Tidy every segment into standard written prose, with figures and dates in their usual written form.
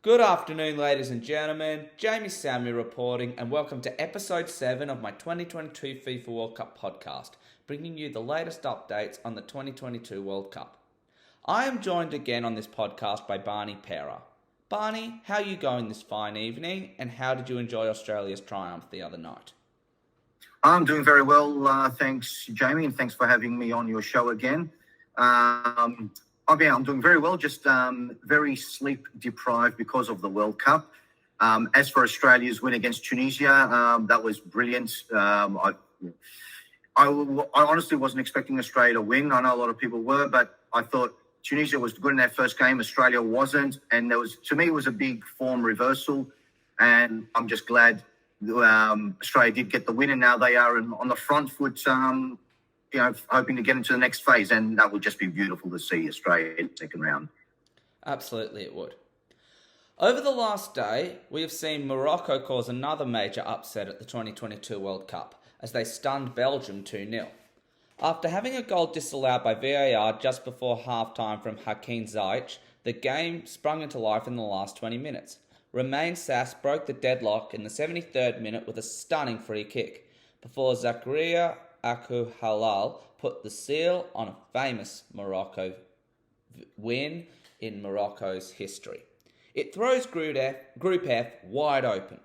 Good afternoon, ladies and gentlemen. Jamie Samuel reporting, and welcome to episode 7 of my 2022 FIFA World Cup podcast, bringing you the latest updates on the 2022 World Cup. I am joined again on this podcast by Bani Pera. Bani, how are you going this fine evening, and how did you enjoy Australia's triumph the other night? I'm doing very well, thanks, Jamie, and thanks for having me on your show again. I'm doing very well, just very sleep deprived because of the World Cup. As for Australia's win against Tunisia, that was brilliant. I honestly wasn't expecting Australia to win. I know a lot of people were, but I thought Tunisia was good in their first game. Australia wasn't, and to me, it was a big form reversal. And I'm just glad Australia did get the win, and now they are on the front foot. Hoping to get into the next phase, and that would just be beautiful to see Australia in the second round. Absolutely, it would. Over the last day, we have seen Morocco cause another major upset at the 2022 World Cup as they stunned Belgium 2-0. After having a goal disallowed by VAR just before half-time from Hakim Ziyech, the game sprung into life in the last 20 minutes. Romain Sass broke the deadlock in the 73rd minute with a stunning free kick, before Zakaria Aku Halal put the seal on a famous Morocco win in Morocco's history. It throws Group F wide open.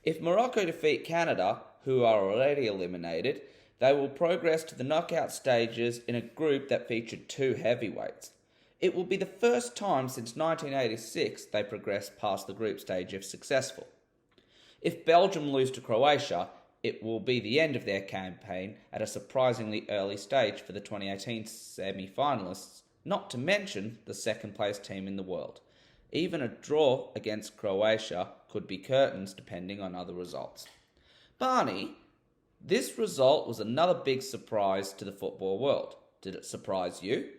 If Morocco defeat Canada, who are already eliminated, they will progress to the knockout stages in a group that featured two heavyweights. It will be the first time since 1986 they progress past the group stage if successful. If Belgium lose to Croatia, it will be the end of their campaign at a surprisingly early stage for the 2018 semi-finalists, not to mention the second-place team in the world. Even a draw against Croatia could be curtains depending on other results. Barney, this result was another big surprise to the football world. Did it surprise you?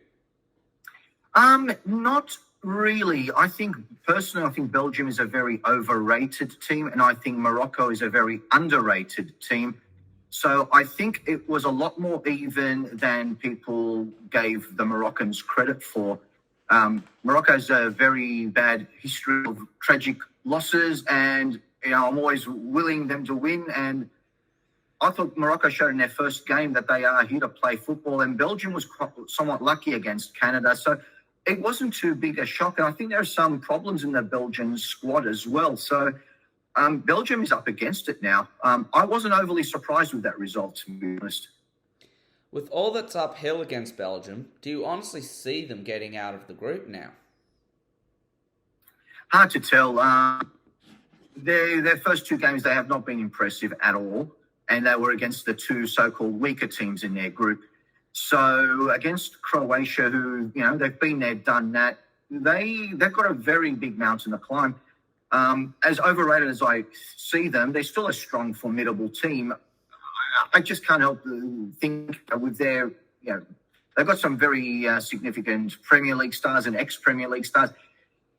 Not really. I think Belgium is a very overrated team, and I think Morocco is a very underrated team. So I think it was a lot more even than people gave the Moroccans credit for. Morocco has a very bad history of tragic losses, and I'm always willing them to win. And I thought Morocco showed in their first game that they are here to play football, and Belgium was somewhat lucky against Canada. So it wasn't too big a shock, and I think there are some problems in the Belgian squad as well. So Belgium is up against it now. I wasn't overly surprised with that result, to be honest. With all that's uphill against Belgium, do you honestly see them getting out of the group now? Hard to tell. Their first two games, they have not been impressive at all, and they were against the two so-called weaker teams in their group. So against Croatia, who, they've been there, done that, they've got a very big mountain to climb. As overrated as I see them, they're still a strong, formidable team. I just can't help but think with their, they've got some very significant Premier League stars and ex-Premier League stars.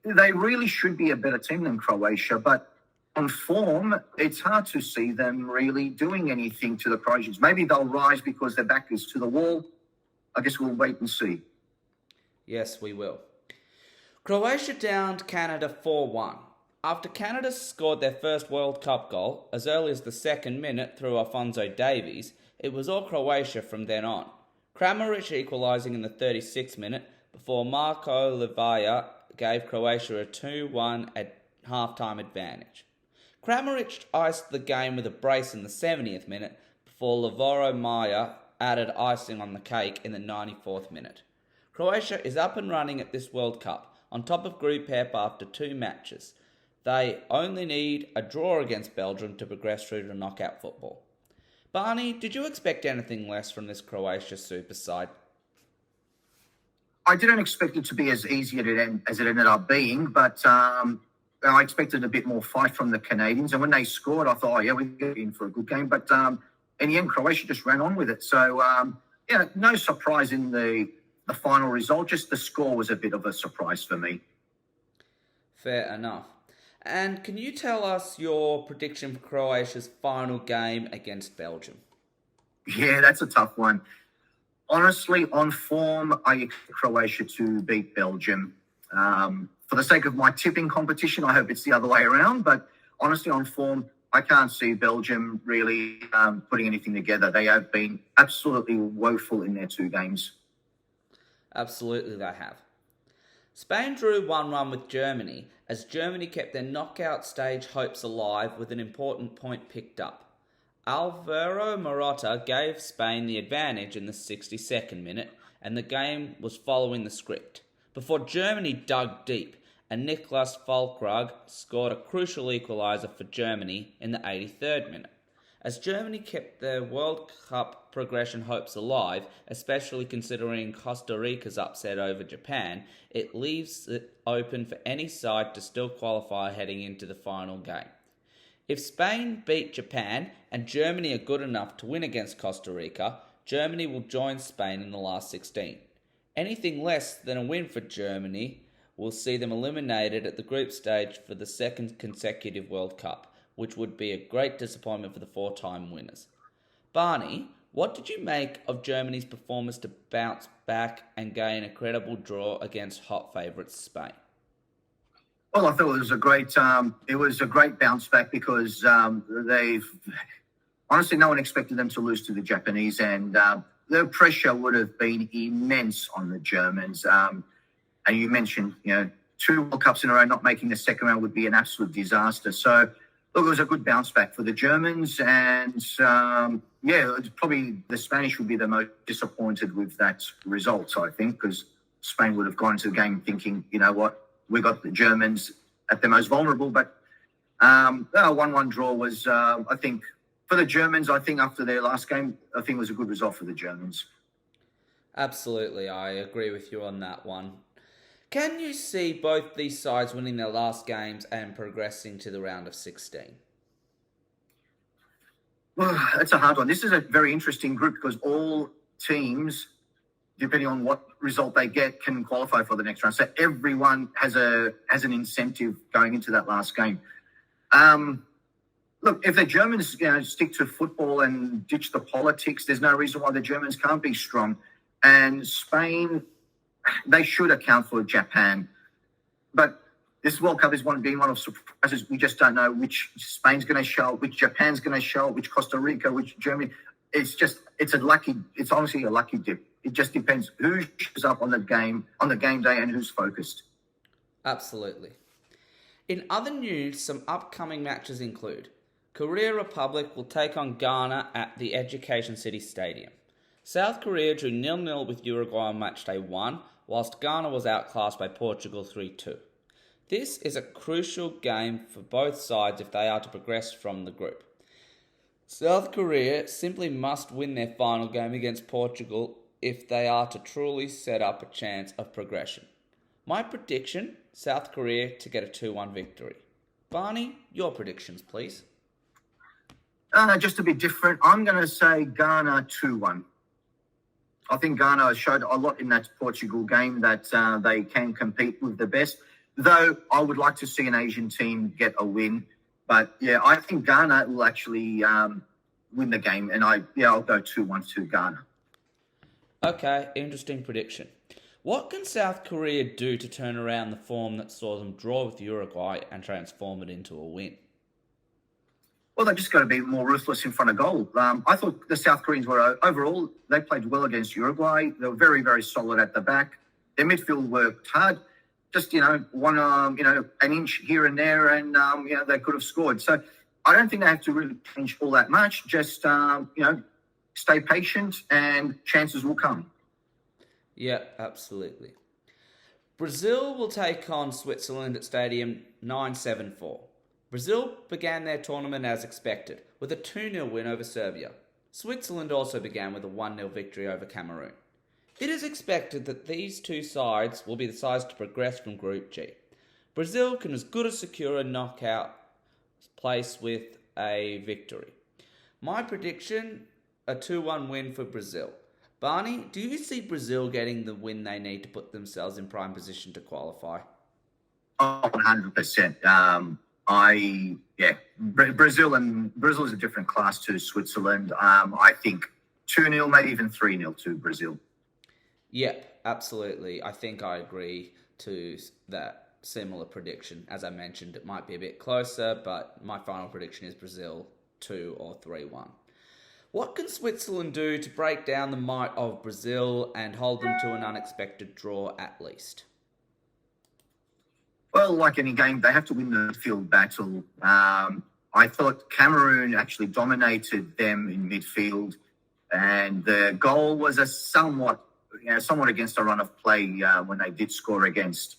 They really should be a better team than Croatia, but on form, it's hard to see them really doing anything to the Croatians. Maybe they'll rise because their back is to the wall. I guess we'll wait and see. Yes, we will. Croatia downed Canada 4-1. After Canada scored their first World Cup goal, as early as the second minute through Alphonso Davies, it was all Croatia from then on. Kramaric equalising in the 36th minute before Marko Livaja gave Croatia a 2-1 at half-time advantage. Kramaric iced the game with a brace in the 70th minute before Lovro Majer added icing on the cake in the 94th minute. Croatia is up and running at this World Cup, on top of Group F after two matches. They only need a draw against Belgium to progress through to knockout football. Barney, did you expect anything less from this Croatia super side? I didn't expect it to be as easy as it ended up being, but I expected a bit more fight from the Canadians. And when they scored, I thought, we're in for a good game. But in the end, Croatia just ran on with it. So, no surprise in the final result. Just the score was a bit of a surprise for me. Fair enough. And can you tell us your prediction for Croatia's final game against Belgium? Yeah, that's a tough one. Honestly, on form, I expect Croatia to beat Belgium. For the sake of my tipping competition, I hope it's the other way around. But honestly, on form, I can't see Belgium really putting anything together. They have been absolutely woeful in their 2 games. Absolutely, they have. Spain drew 1-1 with Germany, as Germany kept their knockout stage hopes alive with an important point picked up. Alvaro Morata gave Spain the advantage in the 62nd minute, and the game was following the script, before Germany dug deep and Niklas Füllkrug scored a crucial equaliser for Germany in the 83rd minute. As Germany kept their World Cup progression hopes alive, especially considering Costa Rica's upset over Japan, it leaves it open for any side to still qualify heading into the final game. If Spain beat Japan and Germany are good enough to win against Costa Rica, Germany will join Spain in the last 16. Anything less than a win for Germany will see them eliminated at the group stage for the 2nd consecutive World Cup, which would be a great disappointment for the 4-time winners. Barney, what did you make of Germany's performance to bounce back and gain a credible draw against hot favourites Spain? Well, I thought it was a great bounce back because they've honestly, no one expected them to lose to the Japanese, and the pressure would have been immense on the Germans. And you mentioned, 2 World Cups in a row not making the second round would be an absolute disaster. So, look, it was a good bounce back for the Germans, and probably the Spanish would be the most disappointed with that result, I think, because Spain would have gone into the game thinking, you know what, we got the Germans at their most vulnerable. But a 1-1 draw was, I think, for the Germans, I think after their last game, I think it was a good result for the Germans. Absolutely, I agree with you on that one. Can you see both these sides winning their last games and progressing to the round of 16? Well, it's a hard one. This is a very interesting group because all teams, depending on what result they get, can qualify for the next round. So everyone has an incentive going into that last game. Look, if the Germans stick to football and ditch the politics, there's no reason why the Germans can't be strong. And Spain, they should account for Japan. But this World Cup is being one of surprises. We just don't know which Spain's going to show, which Japan's going to show, which Costa Rica, which Germany. It's honestly a lucky dip. It just depends who shows up on the game day and who's focused. Absolutely. In other news, some upcoming matches include Korea Republic will take on Ghana at the Education City Stadium. South Korea drew 0-0 with Uruguay on matchday 1, whilst Ghana was outclassed by Portugal 3-2. This is a crucial game for both sides if they are to progress from the group. South Korea simply must win their final game against Portugal if they are to truly set up a chance of progression. My prediction, South Korea to get a 2-1 victory. Barney, your predictions, please. Just a bit different. I'm going to say Ghana 2-1. I think Ghana showed a lot in that Portugal game that they can compete with the best. Though I would like to see an Asian team get a win. But, I think Ghana will actually win the game. And I'll go 2-1 to Ghana. Okay, interesting prediction. What can South Korea do to turn around the form that saw them draw with Uruguay and transform it into a win? Well, they just got to be more ruthless in front of goal. I thought the South Koreans were, overall, they played well against Uruguay. They were very, very solid at the back. Their midfield worked hard. Just, one, an inch here and there, and, they could have scored. So I don't think they have to really change all that much. Just, stay patient and chances will come. Yeah, absolutely. Brazil will take on Switzerland at Stadium 974. Brazil began their tournament as expected, with a 2-0 win over Serbia. Switzerland also began with a 1-0 victory over Cameroon. It is expected that these two sides will be the sides to progress from Group G. Brazil can as good as secure a knockout place with a victory. My prediction, a 2-1 win for Brazil. Barney, do you see Brazil getting the win they need to put themselves in prime position to qualify? 100%. Brazil is a different class to Switzerland. I think 2-0, maybe even 3-0 to Brazil. Yep, absolutely. I think I agree to that similar prediction. As I mentioned, it might be a bit closer, but my final prediction is Brazil 2 or 3-1. What can Switzerland do to break down the might of Brazil and hold them to an unexpected draw at least? Well, like any game, they have to win the midfield battle. I thought Cameroon actually dominated them in midfield, and the goal was a somewhat against a run of play when they did score against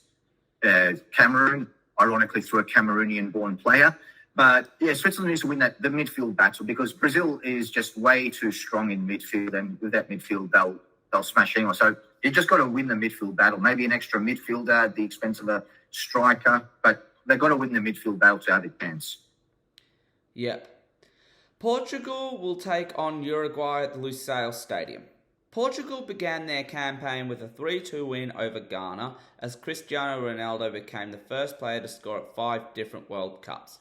Cameroon, ironically through a Cameroonian-born player. But yeah, Switzerland needs to win the midfield battle because Brazil is just way too strong in midfield, and with that midfield, they'll smash anyone. So you just got to win the midfield battle. Maybe an extra midfielder at the expense of a striker, but they've got to win the midfield battle to have a chance. Yep. Portugal will take on Uruguay at the Lusail Stadium. Portugal began their campaign with a 3-2 win over Ghana as Cristiano Ronaldo became the first player to score at 5 different World Cups.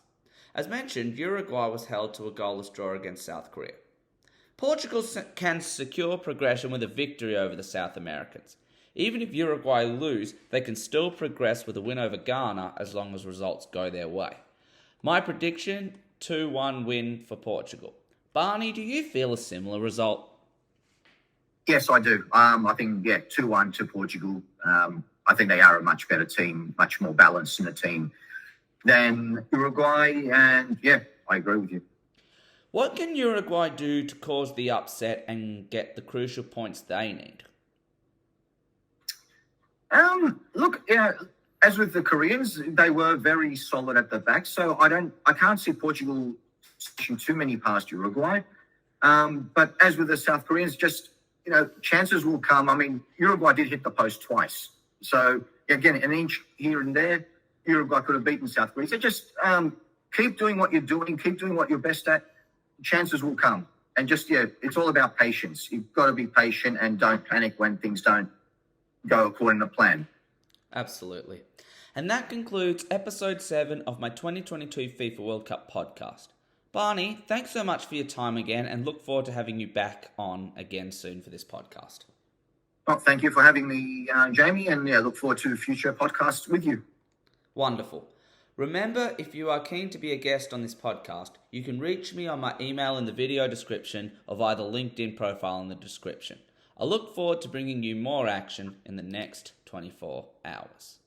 As mentioned, Uruguay was held to a goalless draw against South Korea. Portugal can secure progression with a victory over the South Americans. Even if Uruguay lose, they can still progress with a win over Ghana as long as results go their way. My prediction, 2-1 win for Portugal. Barney, do you feel a similar result? Yes, I do. I think, 2-1 to Portugal. I think they are a much better team, much more balanced in the team than Uruguay. And, I agree with you. What can Uruguay do to cause the upset and get the crucial points they need? As with the Koreans, they were very solid at the back. So I can't see Portugal pushing too many past Uruguay. But as with the South Koreans, chances will come. I mean, Uruguay did hit the post twice. So, again, an inch here and there, Uruguay could have beaten South Korea. So just keep doing what you're doing, keep doing what you're best at. Chances will come. And it's all about patience. You've got to be patient and don't panic when things don't go according to plan. Absolutely. And that concludes episode 7 of my 2022 FIFA World Cup podcast. Barney, thanks so much for your time again and look forward to having you back on again soon for this podcast. Well, thank you for having me, Jamie, and look forward to future podcasts with you. Wonderful. Remember, if you are keen to be a guest on this podcast, you can reach me on my email in the video description or via the LinkedIn profile in the description. I look forward to bringing you more action in the next 24 hours.